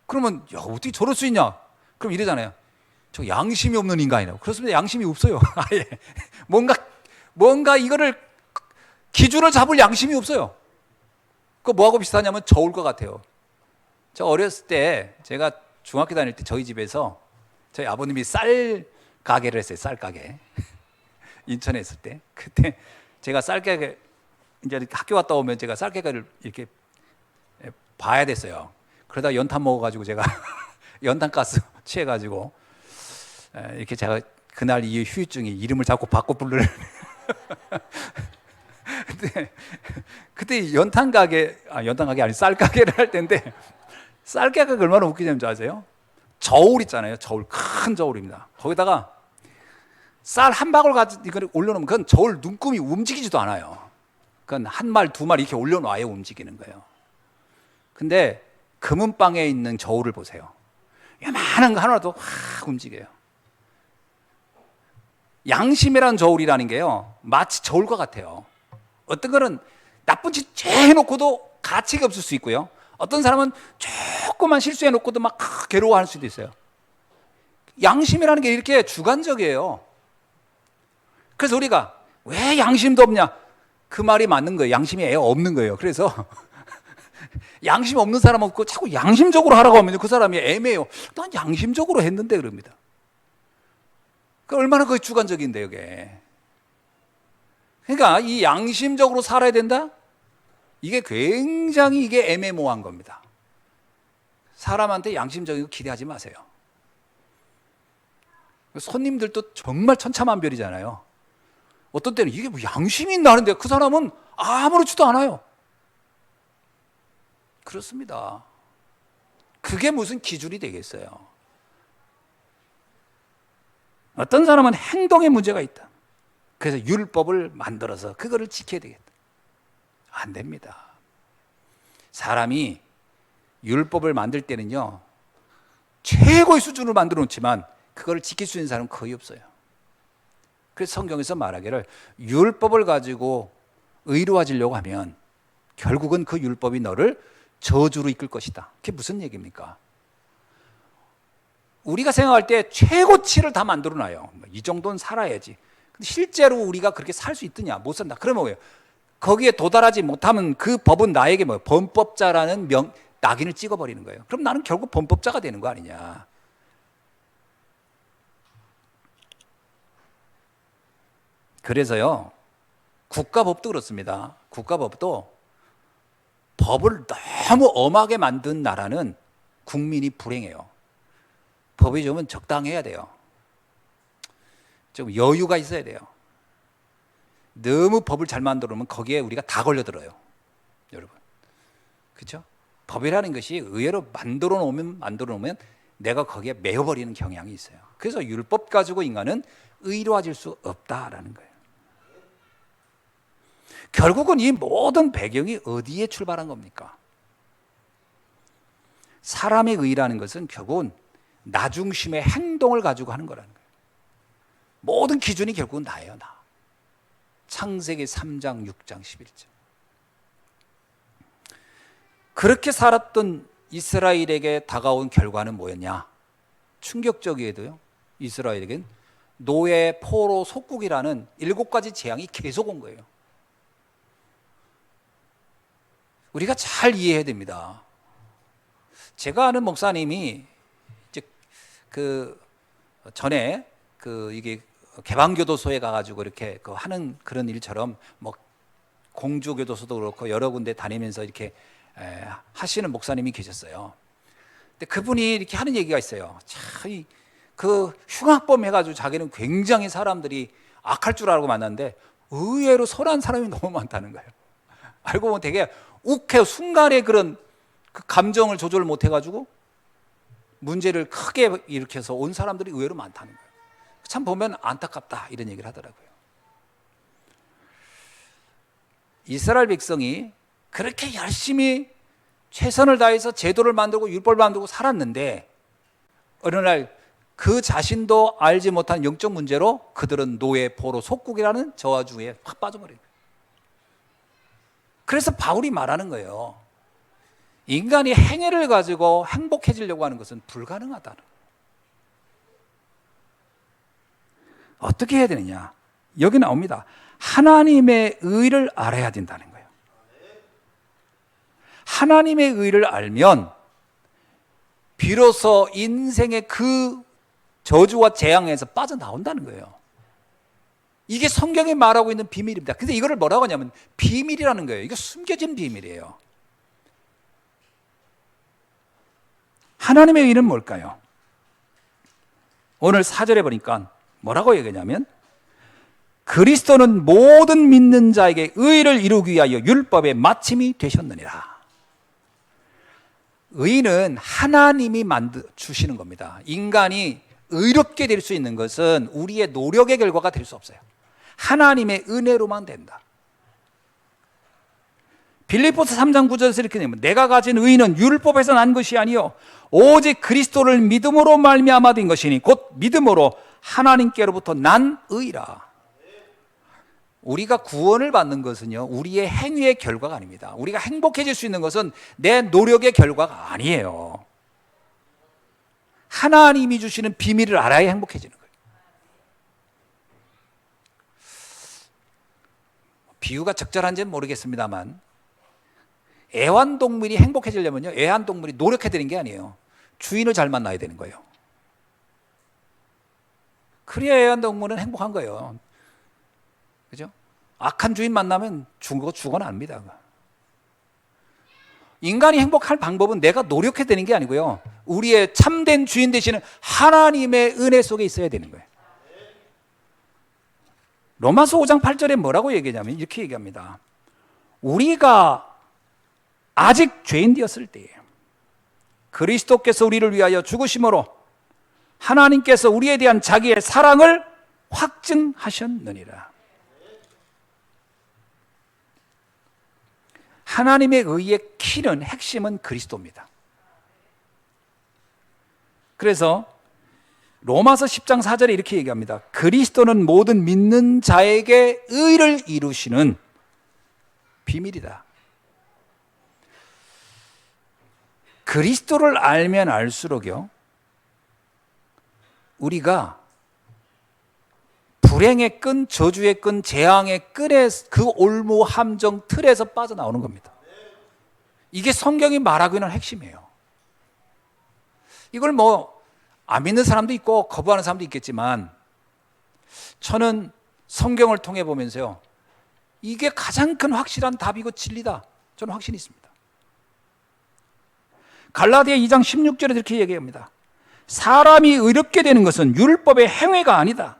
그러면 야, 어떻게 저럴 수 있냐? 그럼 이러잖아요. 저 양심이 없는 인간이라고. 그렇습니다. 양심이 없어요. 아예 뭔가 이거를 기준을 잡을 양심이 없어요. 그 뭐하고 비슷하냐면 저울 것 같아요. 저 어렸을 때 제가 중학교 다닐 때 저희 집에서 저희 아버님이 쌀 가게를 했어요. 쌀 가게. 인천에 있을 때. 그때 제가 쌀 가게, 이제 학교 갔다 오면 제가 쌀 가게를 이렇게 봐야 됐어요. 그러다 연탄 먹어가지고 제가 연탄가스 취해가지고 이렇게 제가 그날 이 후유증이 이름을 자꾸 바꿔 부르는 그때 연탄 가게 아니 쌀 가게를 할 텐데, 쌀 가게가 얼마나 웃기냐면 아세요? 저울 있잖아요. 저울, 큰 저울입니다. 거기다가 쌀 한 바구니 가지고 이걸 올려놓으면 그건 저울 눈금이 움직이지도 않아요. 그건 한 말, 두 말 이렇게 올려놔야 움직이는 거예요. 근데 금은방에 있는 저울을 보세요. 요만한 거 하나라도 확 움직여요. 양심이라는 저울이라는 게요, 마치 저울과 같아요. 어떤 거는 나쁜 짓 죄 해놓고도 가책이 없을 수 있고요, 어떤 사람은 조금만 실수해놓고도 막 괴로워할 수도 있어요. 양심이라는 게 이렇게 주관적이에요. 그래서 우리가 왜 양심도 없냐? 그 말이 맞는 거예요. 양심이 없는 거예요. 그래서 양심 없는 사람 없고 자꾸 양심적으로 하라고 하면 그 사람이 애매해요. 난 양심적으로 했는데 그럽니다. 그 얼마나 그게 주관적인데 이게. 그러니까 이 양심적으로 살아야 된다? 이게 굉장히 이게 애매모호한 겁니다. 사람한테 양심적인 거 기대하지 마세요. 손님들도 정말 천차만별이잖아요. 어떤 때는 이게 뭐 양심이 있나 하는데 그 사람은 아무렇지도 않아요. 그렇습니다. 그게 무슨 기준이 되겠어요? 어떤 사람은 행동에 문제가 있다. 그래서 율법을 만들어서 그거를 지켜야 되겠다. 안 됩니다. 사람이 율법을 만들 때는요, 최고의 수준으로 만들어 놓지만 그걸 지킬 수 있는 사람은 거의 없어요. 그래서 성경에서 말하기를 율법을 가지고 의로워지려고 하면 결국은 그 율법이 너를 저주로 이끌 것이다. 그게 무슨 얘기입니까? 우리가 생각할 때 최고치를 다 만들어 놔요. 이 정도는 살아야지. 근데 실제로 우리가 그렇게 살 수 있느냐? 못 산다. 그러면 뭐예요? 거기에 도달하지 못하면 그 법은 나에게 뭐예요? 범법자라는 낙인을 찍어버리는 거예요. 그럼 나는 결국 범법자가 되는 거 아니냐? 그래서요, 국가법도 그렇습니다. 국가법도 법을 너무 엄하게 만든 나라는 국민이 불행해요. 법이 좀 적당해야 돼요. 좀 여유가 있어야 돼요. 너무 법을 잘 만들어 놓으면 거기에 우리가 다 걸려들어요. 여러분. 그렇죠? 법이라는 것이 의외로 만들어 놓으면 내가 거기에 매여버리는 경향이 있어요. 그래서 율법 가지고 인간은 의로워질 수 없다라는 거예요. 결국은 이 모든 배경이 어디에 출발한 겁니까? 사람의 의라는 것은 결국은 나 중심의 행동을 가지고 하는 거라는 거예요. 모든 기준이 결국은 나예요, 나. 창세기 3장, 6장, 11장. 그렇게 살았던 이스라엘에게 다가온 결과는 뭐였냐? 충격적이에도요, 이스라엘에겐 노예, 포로, 속국이라는 7가지 재앙이 계속 온 거예요. 우리가 잘 이해해야 됩니다. 제가 아는 목사님이 이제 그 전에 이게 개방교도소에 가가지고 이렇게 하는 그런 일처럼 뭐 공주교도소도 그렇고 여러 군데 다니면서 이렇게 하시는 목사님이 계셨어요. 근데 그분이 이렇게 하는 얘기가 있어요. 참, 흉악범 해가지고 자기는 굉장히 사람들이 악할 줄 알고 만났는데 의외로 선한 사람이 너무 많다는 거예요. 알고 보면 되게 욱해요. 순간에 그런 그 감정을 조절 못 해가지고 문제를 크게 일으켜서 온 사람들이 의외로 많다는 거예요. 참 보면 안타깝다 이런 얘기를 하더라고요. 이스라엘 백성이 그렇게 열심히 최선을 다해서 제도를 만들고 율법을 만들고 살았는데 어느 날 그 자신도 알지 못한 영적 문제로 그들은 노예, 포로, 속국이라는 저하주의에 확 빠져버린 거예요. 그래서 바울이 말하는 거예요. 인간이 행위를 가지고 행복해지려고 하는 것은 불가능하다는 거예요. 어떻게 해야 되느냐? 여기 나옵니다. 하나님의 의를 알아야 된다는 거예요. 하나님의 의를 알면 비로소 인생의 그 저주와 재앙에서 빠져나온다는 거예요. 이게 성경이 말하고 있는 비밀입니다. 근데 이거를 뭐라고 하냐면 비밀이라는 거예요. 이게 숨겨진 비밀이에요. 하나님의 의는 뭘까요? 오늘 4절에 보니까 뭐라고 얘기하냐면 그리스도는 모든 믿는 자에게 의를 이루기 위하여 율법의 마침이 되셨느니라. 의는 하나님이 주시는 겁니다. 인간이 의롭게 될 수 있는 것은 우리의 노력의 결과가 될 수 없어요. 하나님의 은혜로만 된다. 빌립보서 3장 9절에서 이렇게 되면 내가 가진 의는 율법에서 난 것이 아니요 오직 그리스도를 믿음으로 말미암아 된 것이니 곧 믿음으로 하나님께로부터 난 의라. 우리가 구원을 받는 것은요 우리의 행위의 결과가 아닙니다. 우리가 행복해질 수 있는 것은 내 노력의 결과가 아니에요. 하나님이 주시는 비밀을 알아야 행복해지는 거예요. 비유가 적절한지는 모르겠습니다만 애완동물이 행복해지려면요 애완동물이 노력해야 되는 게 아니에요. 주인을 잘 만나야 되는 거예요. 그래야 애완동물은 행복한 거예요. 그죠? 악한 주인 만나면 죽어납니다. 인간이 행복할 방법은 내가 노력해야 되는 게 아니고요 우리의 참된 주인 되시는 하나님의 은혜 속에 있어야 되는 거예요. 로마서 5장 8절에 뭐라고 얘기하냐면 이렇게 얘기합니다. 우리가 아직 죄인 되었을 때에 그리스도께서 우리를 위하여 죽으심으로 하나님께서 우리에 대한 자기의 사랑을 확증하셨느니라. 하나님의 의의 키는 핵심은 그리스도입니다. 그래서 로마서 10장 4절에 이렇게 얘기합니다. 그리스도는 모든 믿는 자에게 의를 이루시는 비밀이다. 그리스도를 알면 알수록요 우리가 불행의 끈, 저주의 끈, 재앙의 끈에 그 올무 함정 틀에서 빠져나오는 겁니다. 이게 성경이 말하고 있는 핵심이에요. 이걸 안 믿는 사람도 있고 거부하는 사람도 있겠지만 저는 성경을 통해 보면서요 이게 가장 큰 확실한 답이고 진리다 저는 확신이 있습니다. 갈라디아 2장 16절에 이렇게 얘기합니다. 사람이 의롭게 되는 것은 율법의 행위가 아니다.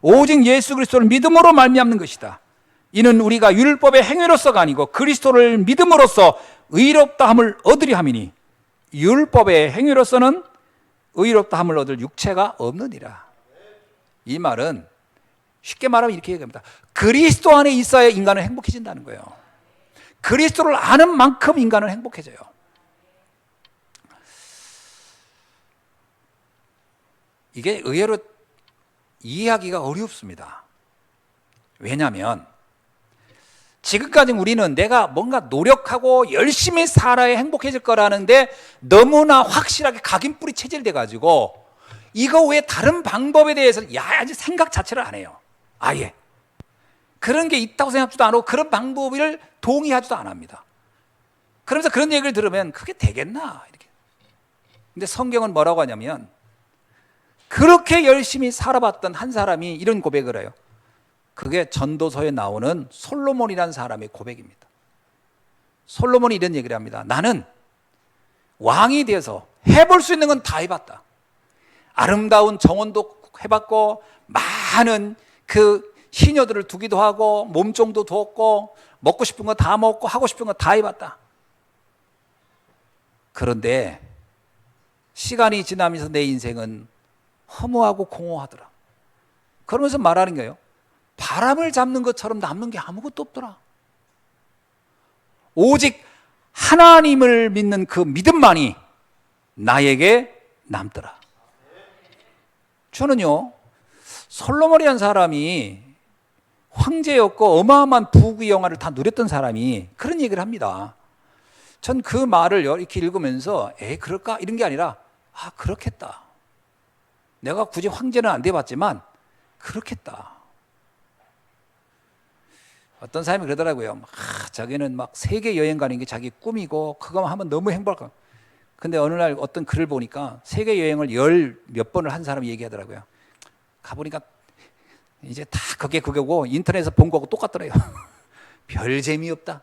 오직 예수 그리스도를 믿음으로 말미암는 것이다. 이는 우리가 율법의 행위로서가 아니고 그리스도를 믿음으로써 의롭다함을 얻으려 함이니 율법의 행위로서는 의롭다함을 얻을 육체가 없느니라. 이 말은 쉽게 말하면 이렇게 얘기합니다. 그리스도 안에 있어야 인간은 행복해진다는 거예요. 그리스도를 아는 만큼 인간은 행복해져요. 이게 의외로 이해하기가 어렵습니다. 왜냐하면 지금까지 우리는 내가 뭔가 노력하고 열심히 살아야 행복해질 거라는데 너무나 확실하게 각인뿌리 체질돼 가지고 이거 외에 다른 방법에 대해서 아직 생각 자체를 안 해요. 아예 그런 게 있다고 생각지도 않고 그런 방법을 동의하지도 안 합니다. 그러면서 그런 얘기를 들으면 그게 되겠나 이렇게. 근데 성경은 뭐라고 하냐면 그렇게 열심히 살아봤던 한 사람이 이런 고백을 해요. 그게 전도서에 나오는 솔로몬이라는 사람의 고백입니다. 솔로몬이 이런 얘기를 합니다. 나는 왕이 되어서 해볼 수 있는 건 다 해봤다. 아름다운 정원도 해봤고 많은 그 시녀들을 두기도 하고 몸종도 두었고 먹고 싶은 거 다 먹고 하고 싶은 거 다 해봤다. 그런데 시간이 지나면서 내 인생은 허무하고 공허하더라. 그러면서 말하는 거예요. 바람을 잡는 것처럼 남는 게 아무것도 없더라. 오직 하나님을 믿는 그 믿음만이 나에게 남더라. 저는요, 솔로몬이라는 사람이 황제였고 어마어마한 부귀 영화를 다 누렸던 사람이 그런 얘기를 합니다. 전 그 말을 이렇게 읽으면서 그럴까? 이런 게 아니라 그렇겠다. 내가 굳이 황제는 안 돼봤지만 그렇겠다. 어떤 사람이 그러더라고요. 자기는 막 세계 여행 가는 게 자기 꿈이고 그거 하면 너무 행복할 거. 근데 어느 날 어떤 글을 보니까 세계 여행을 몇 번을 한 사람이 얘기하더라고요. 가보니까 이제 다 그게고 인터넷에서 본 거하고 똑같더래요. 별 재미없다.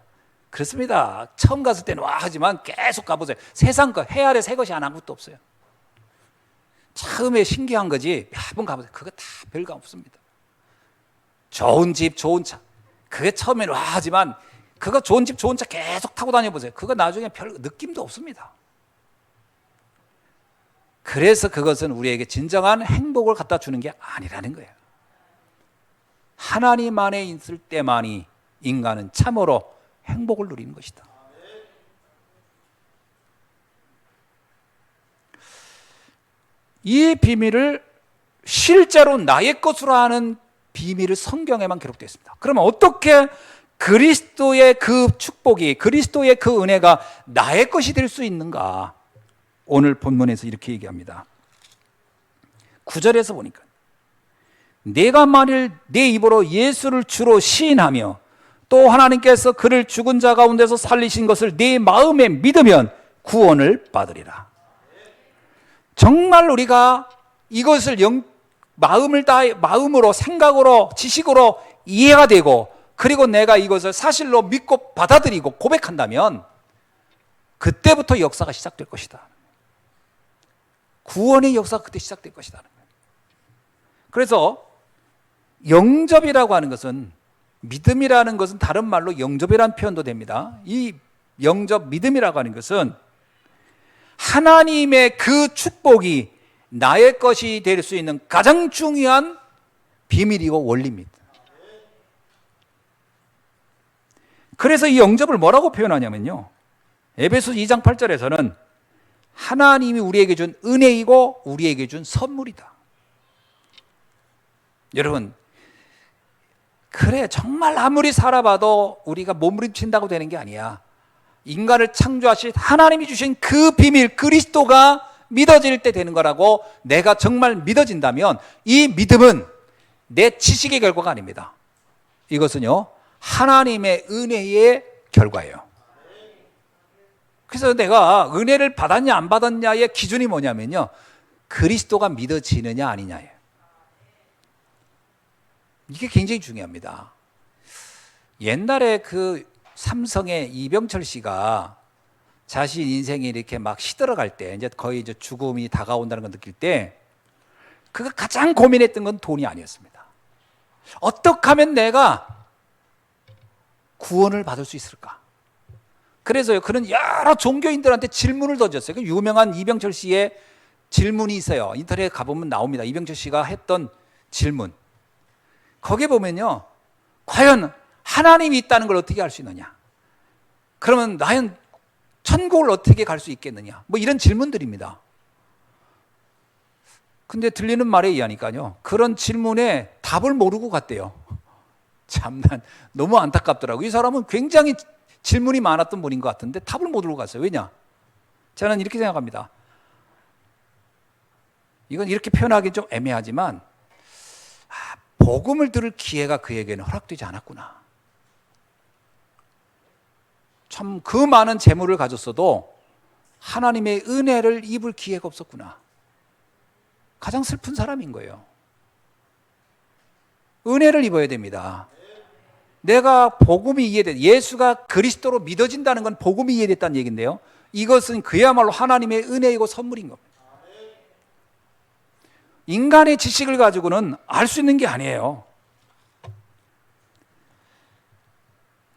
그렇습니다. 처음 갔을 때는 하지만 계속 가보세요. 세상 거, 해 아래 새 것이 아무것도 없어요. 처음에 신기한 거지 몇 번 가보세요. 그거 다 별거 없습니다. 좋은 집, 좋은 차. 그게 처음에는 하지만 그거 좋은 집, 좋은 차 계속 타고 다녀보세요. 그거 나중에 별 느낌도 없습니다. 그래서 그것은 우리에게 진정한 행복을 갖다 주는 게 아니라는 거예요. 하나님 안에 있을 때만이 인간은 참으로 행복을 누리는 것이다. 이 비밀을 실제로 나의 것으로 하는 비밀을 성경에만 기록되어 있습니다. 그러면 어떻게 그리스도의 그 축복이, 그리스도의 그 은혜가 나의 것이 될 수 있는가? 오늘 본문에서 이렇게 얘기합니다. 9절에서 보니까 내가 만일 내 입으로 예수를 주로 시인하며 또 하나님께서 그를 죽은 자 가운데서 살리신 것을 내 마음에 믿으면 구원을 받으리라. 정말 우리가 이것을 마음으로, 생각으로, 지식으로 이해가 되고 그리고 내가 이것을 사실로 믿고 받아들이고 고백한다면 그때부터 역사가 시작될 것이다. 구원의 역사가 그때 시작될 것이다. 그래서 영접이라고 하는 것은, 믿음이라는 것은 다른 말로 영접이라는 표현도 됩니다. 이 영접, 믿음이라고 하는 것은 하나님의 그 축복이 나의 것이 될 수 있는 가장 중요한 비밀이고 원리입니다. 그래서 이 영접을 뭐라고 표현하냐면요, 에베소 2장 8절에서는 하나님이 우리에게 준 은혜이고 우리에게 준 선물이다. 여러분, 그래, 정말 아무리 살아봐도 우리가 몸부림친다고 되는 게 아니야. 인간을 창조하신 하나님이 주신 그 비밀, 그리스도가 믿어질 때 되는 거라고 내가 정말 믿어진다면 이 믿음은 내 지식의 결과가 아닙니다. 이것은요, 하나님의 은혜의 결과예요. 그래서 내가 은혜를 받았냐 안 받았냐의 기준이 뭐냐면요, 그리스도가 믿어지느냐 아니냐예요. 이게 굉장히 중요합니다. 옛날에 그 삼성의 이병철 씨가 자신 인생이 이렇게 막 시들어갈 때, 이제 거의 이제 죽음이 다가온다는 걸 느낄 때, 그가 가장 고민했던 건 돈이 아니었습니다. 어떻게 하면 내가 구원을 받을 수 있을까? 그래서요, 그는 여러 종교인들한테 질문을 던졌어요. 그 유명한 이병철 씨의 질문이 있어요. 인터넷에 가보면 나옵니다. 이병철 씨가 했던 질문. 거기에 보면요, 과연 하나님이 있다는 걸 어떻게 알 수 있느냐? 그러면 나는 천국을 어떻게 갈 수 있겠느냐? 뭐 이런 질문들입니다. 근데 들리는 말에 의하니까요, 그런 질문에 답을 모르고 갔대요. 참, 난 너무 안타깝더라고요. 이 사람은 굉장히 질문이 많았던 분인 것 같은데 답을 못 들고 갔어요. 왜냐? 저는 이렇게 생각합니다. 이건 이렇게 표현하기 좀 애매하지만 복음을 들을 기회가 그에게는 허락되지 않았구나. 참 그 많은 재물을 가졌어도 하나님의 은혜를 입을 기회가 없었구나. 가장 슬픈 사람인 거예요. 은혜를 입어야 됩니다. 내가 복음이 이해돼, 예수가 그리스도로 믿어진다는 건 복음이 이해됐다는 얘기인데요, 이것은 그야말로 하나님의 은혜이고 선물인 겁니다. 인간의 지식을 가지고는 알 수 있는 게 아니에요.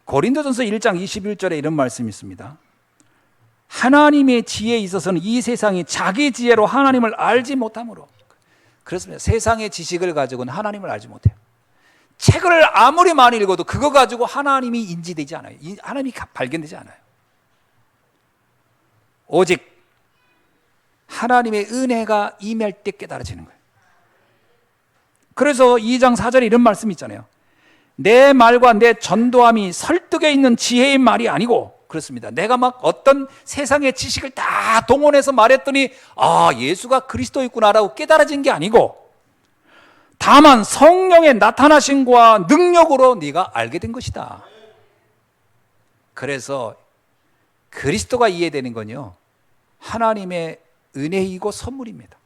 고린도전서 1장 21절에 이런 말씀이 있습니다. 하나님의 지혜에 있어서는 이 세상이 자기 지혜로 하나님을 알지 못하므로. 그렇습니다. 세상의 지식을 가지고는 하나님을 알지 못해요. 책을 아무리 많이 읽어도 그거 가지고 하나님이 인지되지 않아요. 하나님이 발견되지 않아요. 오직 하나님의 은혜가 임할 때 깨달아지는 거예요. 그래서 2장 4절에 이런 말씀이 있잖아요. 내 말과 내 전도함이 설득에 있는 지혜의 말이 아니고, 그렇습니다. 내가 막 어떤 세상의 지식을 다 동원해서 말했더니 예수가 그리스도였구나라고 깨달아진 게 아니고, 다만 성령의 나타나심과 능력으로 네가 알게 된 것이다. 그래서 그리스도가 이해되는 건요, 하나님의 은혜이고 선물입니다.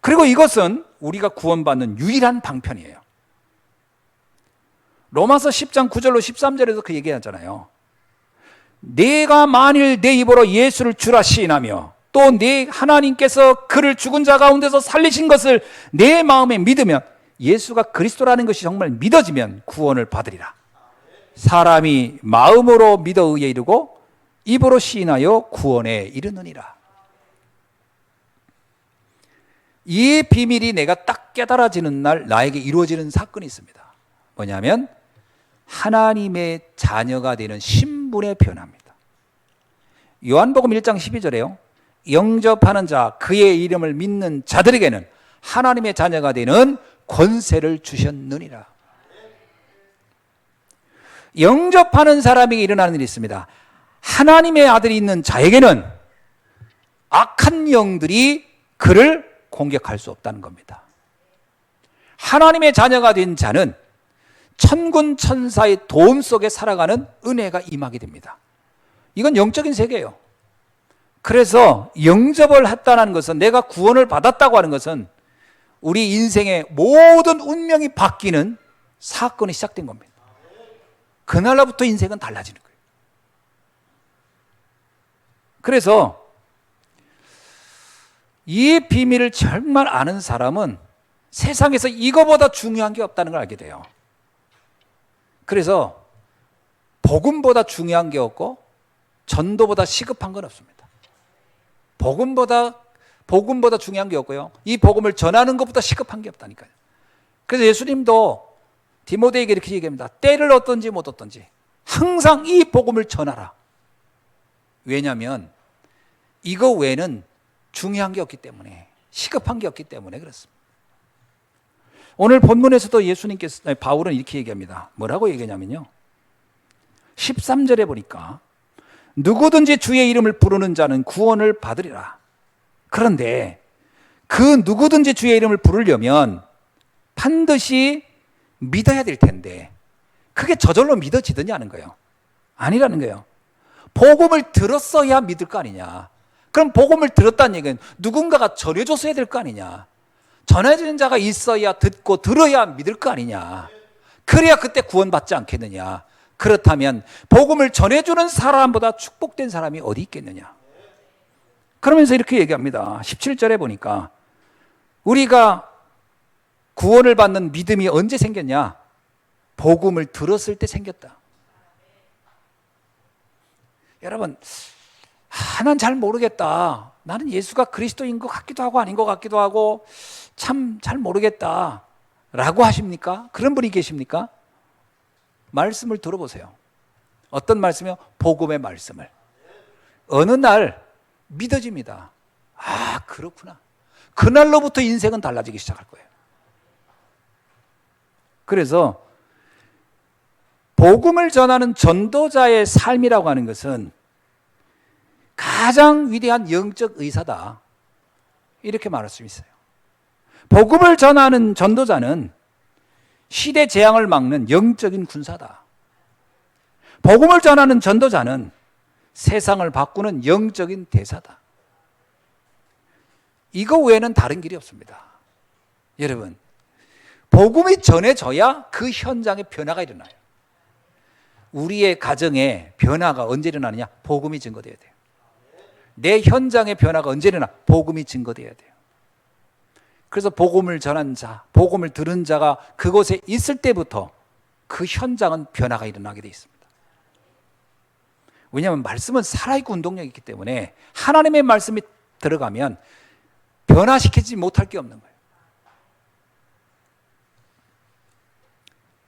그리고 이것은 우리가 구원받는 유일한 방편이에요. 로마서 10장 9절로 13절에서 그 얘기하잖아요. 내가 만일 내 입으로 예수를 주라 시인하며 또 내 하나님께서 그를 죽은 자 가운데서 살리신 것을 내 마음에 믿으면, 예수가 그리스도라는 것이 정말 믿어지면 구원을 받으리라. 사람이 마음으로 믿어 의에 이르고 입으로 시인하여 구원에 이르느니라. 이 비밀이 내가 딱 깨달아지는 날 나에게 이루어지는 사건이 있습니다. 뭐냐면 하나님의 자녀가 되는 신분에 변합니다. 요한복음 1장 12절에요. 영접하는 자, 그의 이름을 믿는 자들에게는 하나님의 자녀가 되는 권세를 주셨느니라. 영접하는 사람에게 일어나는 일이 있습니다. 하나님의 아들이 있는 자에게는 악한 영들이 그를 공격할 수 없다는 겁니다. 하나님의 자녀가 된 자는 천군 천사의 도움 속에 살아가는 은혜가 임하게 됩니다. 이건 영적인 세계예요. 그래서 영접을 했다는 것은, 내가 구원을 받았다고 하는 것은 우리 인생의 모든 운명이 바뀌는 사건이 시작된 겁니다. 그날로부터 인생은 달라지는 거예요. 그래서 이 비밀을 정말 아는 사람은 세상에서 이거보다 중요한 게 없다는 걸 알게 돼요. 그래서 복음보다 중요한 게 없고 전도보다 시급한 건 없습니다. 복음보다 중요한 게 없고요, 이 복음을 전하는 것보다 시급한 게 없다니까요. 그래서 예수님도 디모데에게 이렇게 얘기합니다. 때를 얻든지 못 얻든지 항상 이 복음을 전하라. 왜냐하면 이거 외에는 중요한 게 없기 때문에, 시급한 게 없기 때문에 그렇습니다. 오늘 본문에서도 바울은 이렇게 얘기합니다. 뭐라고 얘기하냐면요, 13절에 보니까 누구든지 주의 이름을 부르는 자는 구원을 받으리라. 그런데 그 누구든지 주의 이름을 부르려면 반드시 믿어야 될 텐데, 그게 저절로 믿어지느냐는 거예요. 아니라는 거예요. 복음을 들었어야 믿을 거 아니냐. 그럼 복음을 들었다는 얘기는 누군가가 전해줬어야 될 거 아니냐. 전해주는 자가 있어야 듣고 들어야 믿을 거 아니냐. 그래야 그때 구원받지 않겠느냐. 그렇다면 복음을 전해주는 사람보다 축복된 사람이 어디 있겠느냐. 그러면서 이렇게 얘기합니다. 17절에 보니까 우리가 구원을 받는 믿음이 언제 생겼냐? 복음을 들었을 때 생겼다. 여러분, 난 잘 모르겠다. 나는 예수가 그리스도인 것 같기도 하고 아닌 것 같기도 하고 참 잘 모르겠다 라고 하십니까? 그런 분이 계십니까? 말씀을 들어보세요. 어떤 말씀이요? 복음의 말씀을. 어느 날 믿어집니다. 아, 그렇구나. 그날로부터 인생은 달라지기 시작할 거예요. 그래서 복음을 전하는 전도자의 삶이라고 하는 것은 가장 위대한 영적 의사다. 이렇게 말할 수 있어요. 복음을 전하는 전도자는 시대 재앙을 막는 영적인 군사다. 복음을 전하는 전도자는 세상을 바꾸는 영적인 대사다. 이거 외에는 다른 길이 없습니다. 여러분, 복음이 전해져야 그 현장에 변화가 일어나요. 우리의 가정에 변화가 언제 일어나느냐? 복음이 증거되어야 돼요. 내 현장의 변화가 언제 일어나? 복음이 증거되어야 돼요. 그래서 복음을 전한 자, 복음을 들은 자가 그곳에 있을 때부터 그 현장은 변화가 일어나게 되어 있습니다. 왜냐하면 말씀은 살아있고 운동력이 있기 때문에 하나님의 말씀이 들어가면 변화시키지 못할 게 없는 거예요.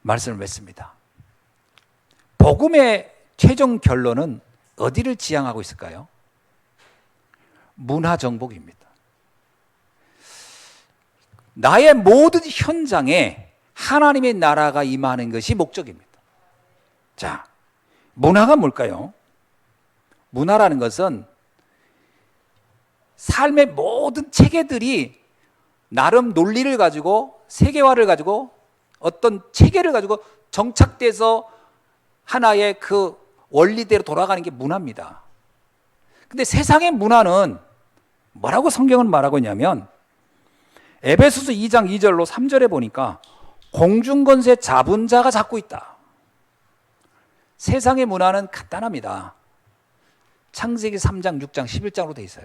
말씀을 맺습니다. 복음의 최종 결론은 어디를 지향하고 있을까요? 문화 정복입니다. 나의 모든 현장에 하나님의 나라가 임하는 것이 목적입니다. 자, 문화가 뭘까요? 문화라는 것은 삶의 모든 체계들이 나름 논리를 가지고 세계화를 가지고 어떤 체계를 가지고 정착돼서 하나의 그 원리대로 돌아가는 게 문화입니다. 근데 세상의 문화는 뭐라고 성경은 말하고 있냐면 에베소서 2장 2절로 3절에 보니까 공중권세 잡은 자가 잡고 있다. 세상의 문화는 간단합니다. 창세기 3장, 6장, 11장으로 돼 있어요.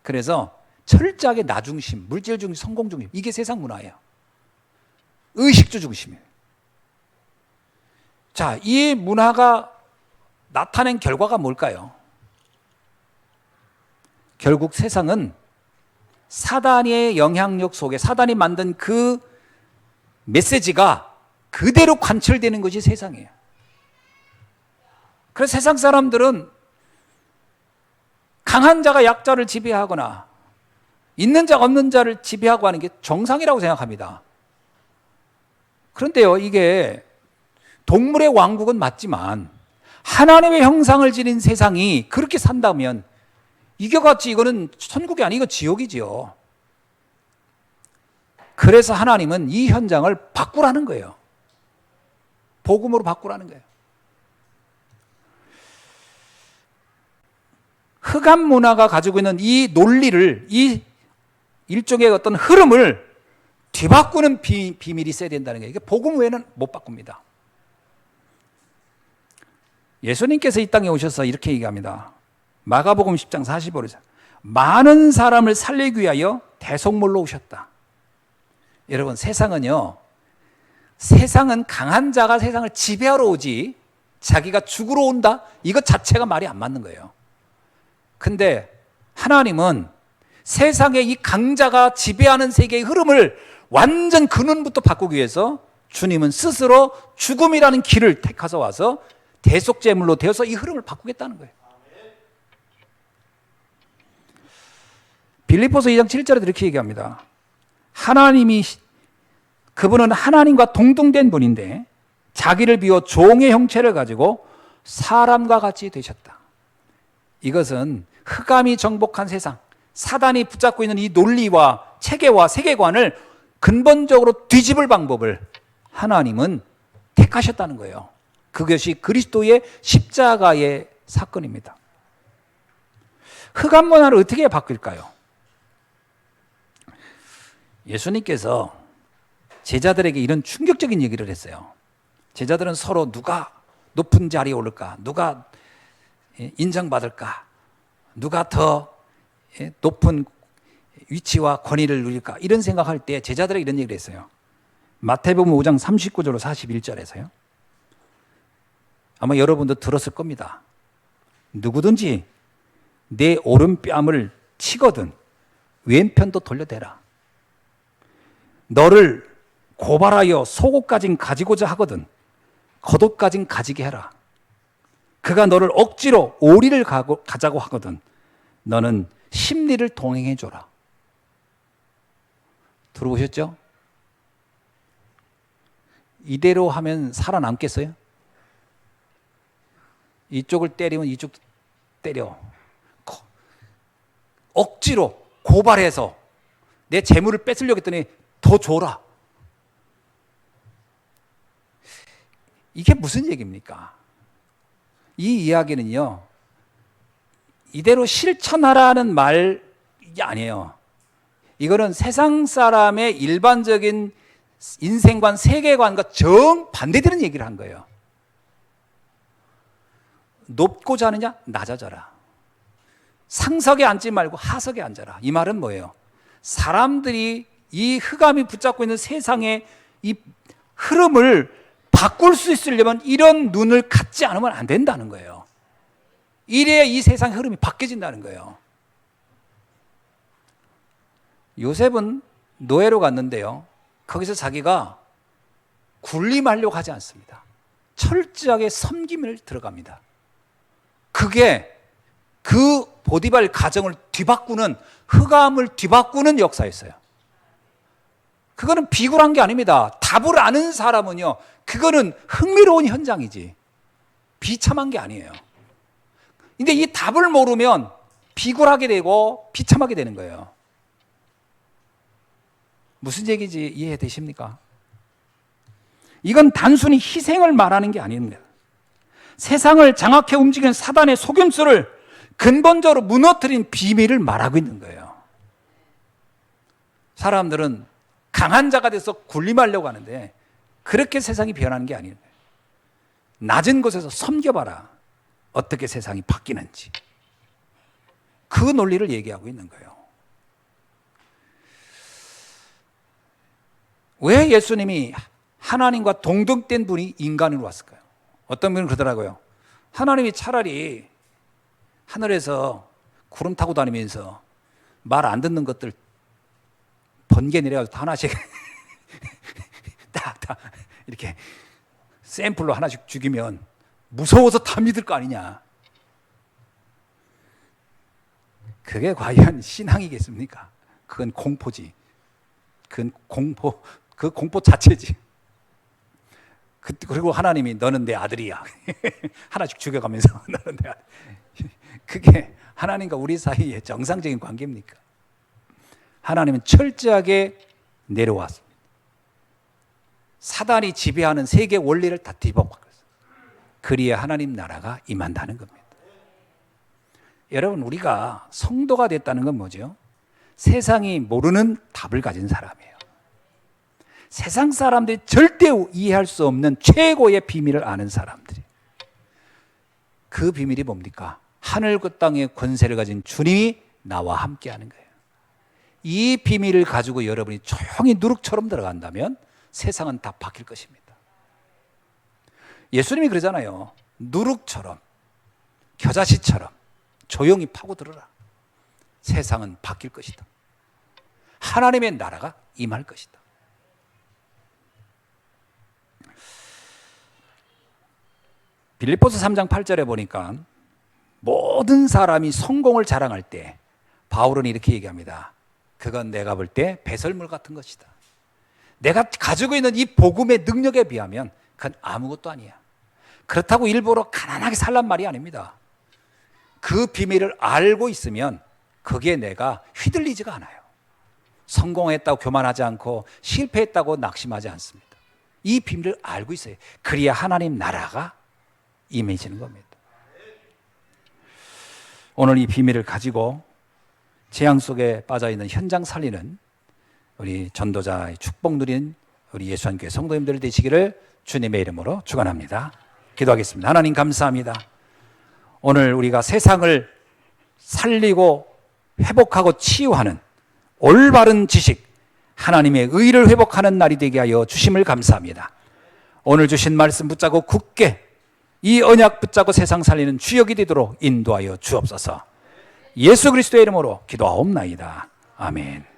그래서 철저하게 나 중심, 물질 중심, 성공 중심, 이게 세상 문화예요. 의식주 중심이에요. 자, 이 문화가 나타낸 결과가 뭘까요? 결국 세상은 사단의 영향력 속에 사단이 만든 그 메시지가 그대로 관철되는 것이 세상이에요. 그래서 세상 사람들은 강한 자가 약자를 지배하거나 있는 자가 없는 자를 지배하고 하는 게 정상이라고 생각합니다. 그런데요, 이게 동물의 왕국은 맞지만 하나님의 형상을 지닌 세상이 그렇게 산다면 이거같이 이거는 천국이 아니고 지옥이지요. 그래서 하나님은 이 현장을 바꾸라는 거예요. 복음으로 바꾸라는 거예요. 흑암 문화가 가지고 있는 이 논리를, 이 일종의 어떤 흐름을 뒤바꾸는 비밀이 있어야 된다는 거예요. 이게 복음 외에는 못 바꿉니다. 예수님께서 이 땅에 오셔서 이렇게 얘기합니다. 마가복음 10장 45절. 많은 사람을 살리기 위하여 대속물로 오셨다. 여러분, 세상은 강한 자가 세상을 지배하러 오지 자기가 죽으러 온다? 이것 자체가 말이 안 맞는 거예요. 근데 하나님은 세상의 이 강자가 지배하는 세계의 흐름을 완전 근원부터 바꾸기 위해서 주님은 스스로 죽음이라는 길을 택하서 와서 대속제물로 되어서 이 흐름을 바꾸겠다는 거예요. 빌립보서 2장 7절에 이렇게 얘기합니다. 그분은 하나님과 동등된 분인데 자기를 비워 종의 형체를 가지고 사람과 같이 되셨다. 이것은 흑암이 정복한 세상, 사단이 붙잡고 있는 이 논리와 체계와 세계관을 근본적으로 뒤집을 방법을 하나님은 택하셨다는 거예요. 그것이 그리스도의 십자가의 사건입니다. 흑암 문화를 어떻게 바뀔까요? 예수님께서 제자들에게 이런 충격적인 얘기를 했어요. 제자들은 서로 누가 높은 자리에 오를까? 누가 인정받을까? 누가 더 높은 위치와 권위를 누릴까? 이런 생각할 때 제자들에게 이런 얘기를 했어요. 마태복음 5장 39절로 41절에서요. 아마 여러분도 들었을 겁니다. 누구든지 내 오른뺨을 치거든 왼편도 돌려대라. 너를 고발하여 속옷까진 가지고자 하거든 겉옷까진 가지게 해라. 그가 너를 억지로 오리를 가자고 하거든 너는 심리를 동행해 줘라. 들어보셨죠? 이대로 하면 살아남겠어요? 이쪽을 때리면 이쪽도 때려. 억지로 고발해서 내 재물을 뺏으려고 했더니 더 줘라. 이게 무슨 얘기입니까? 이 이야기는요, 이대로 실천하라는 말이 아니에요. 이거는 세상 사람의 일반적인 인생관, 세계관과 정반대되는 얘기를 한 거예요. 높고 자느냐? 낮아져라. 상석에 앉지 말고 하석에 앉아라. 이 말은 뭐예요? 사람들이 이 흑암이 붙잡고 있는 세상의 이 흐름을 바꿀 수 있으려면 이런 눈을 갖지 않으면 안 된다는 거예요. 이래야 이 세상 흐름이 바뀌어진다는 거예요. 요셉은 노예로 갔는데요, 거기서 자기가 군림하려고 하지 않습니다. 철저하게 섬김을 들어갑니다. 그게 그 보디발 가정을 뒤바꾸는, 흑암을 뒤바꾸는 역사였어요. 그거는 비굴한 게 아닙니다. 답을 아는 사람은요, 그거는 흥미로운 현장이지 비참한 게 아니에요. 근데 이 답을 모르면 비굴하게 되고 비참하게 되는 거예요. 무슨 얘기인지 이해되십니까? 이건 단순히 희생을 말하는 게 아닙니다. 세상을 장악해 움직이는 사단의 속임수를 근본적으로 무너뜨린 비밀을 말하고 있는 거예요. 사람들은 강한 자가 돼서 군림하려고 하는데 그렇게 세상이 변하는 게 아니에요. 낮은 곳에서 섬겨봐라. 어떻게 세상이 바뀌는지. 그 논리를 얘기하고 있는 거예요. 왜 예수님이 하나님과 동등된 분이 인간으로 왔을까요? 어떤 분은 그러더라고요. 하나님이 차라리 하늘에서 구름 타고 다니면서 말 안 듣는 것들 번개 내려가지고 하나씩 딱 이렇게 샘플로 하나씩 죽이면 무서워서 다 믿을 거 아니냐. 그게 과연 신앙이겠습니까? 그건 공포지. 그건 공포 자체지. 그리고 하나님이 너는 내 아들이야. 하나씩 죽여가면서 너는 내 아들. 그게 하나님과 우리 사이의 정상적인 관계입니까? 하나님은 철저하게 내려왔습니다. 사단이 지배하는 세계 원리를 다 뒤집어버렸어요. 그리야 하나님 나라가 임한다는 겁니다. 여러분, 우리가 성도가 됐다는 건 뭐죠? 세상이 모르는 답을 가진 사람이에요. 세상 사람들이 절대 이해할 수 없는 최고의 비밀을 아는 사람들이. 그 비밀이 뭡니까? 하늘 그 땅의 권세를 가진 주님이 나와 함께하는 거예요. 이 비밀을 가지고 여러분이 조용히 누룩처럼 들어간다면 세상은 다 바뀔 것입니다. 예수님이 그러잖아요. 누룩처럼, 겨자씨처럼 조용히 파고들어라. 세상은 바뀔 것이다. 하나님의 나라가 임할 것이다. 빌립보서 3장 8절에 보니까 모든 사람이 성공을 자랑할 때 바울은 이렇게 얘기합니다. 그건 내가 볼 때 배설물 같은 것이다. 내가 가지고 있는 이 복음의 능력에 비하면 그건 아무것도 아니야. 그렇다고 일부러 가난하게 살란 말이 아닙니다. 그 비밀을 알고 있으면 거기에 내가 휘둘리지가 않아요. 성공했다고 교만하지 않고 실패했다고 낙심하지 않습니다. 이 비밀을 알고 있어요. 그래야 하나님 나라가 임해지는 겁니다. 오늘 이 비밀을 가지고 재앙 속에 빠져있는 현장 살리는 우리 전도자의 축복 누린 우리 예수한교회 성도님들 되시기를 주님의 이름으로 축원합니다. 기도하겠습니다. 하나님 감사합니다. 오늘 우리가 세상을 살리고 회복하고 치유하는 올바른 지식, 하나님의 의를 회복하는 날이 되게 하여 주심을 감사합니다. 오늘 주신 말씀 붙잡고 굳게 이 언약 붙잡고 세상 살리는 주역이 되도록 인도하여 주옵소서. 예수 그리스도의 이름으로 기도하옵나이다. 아멘.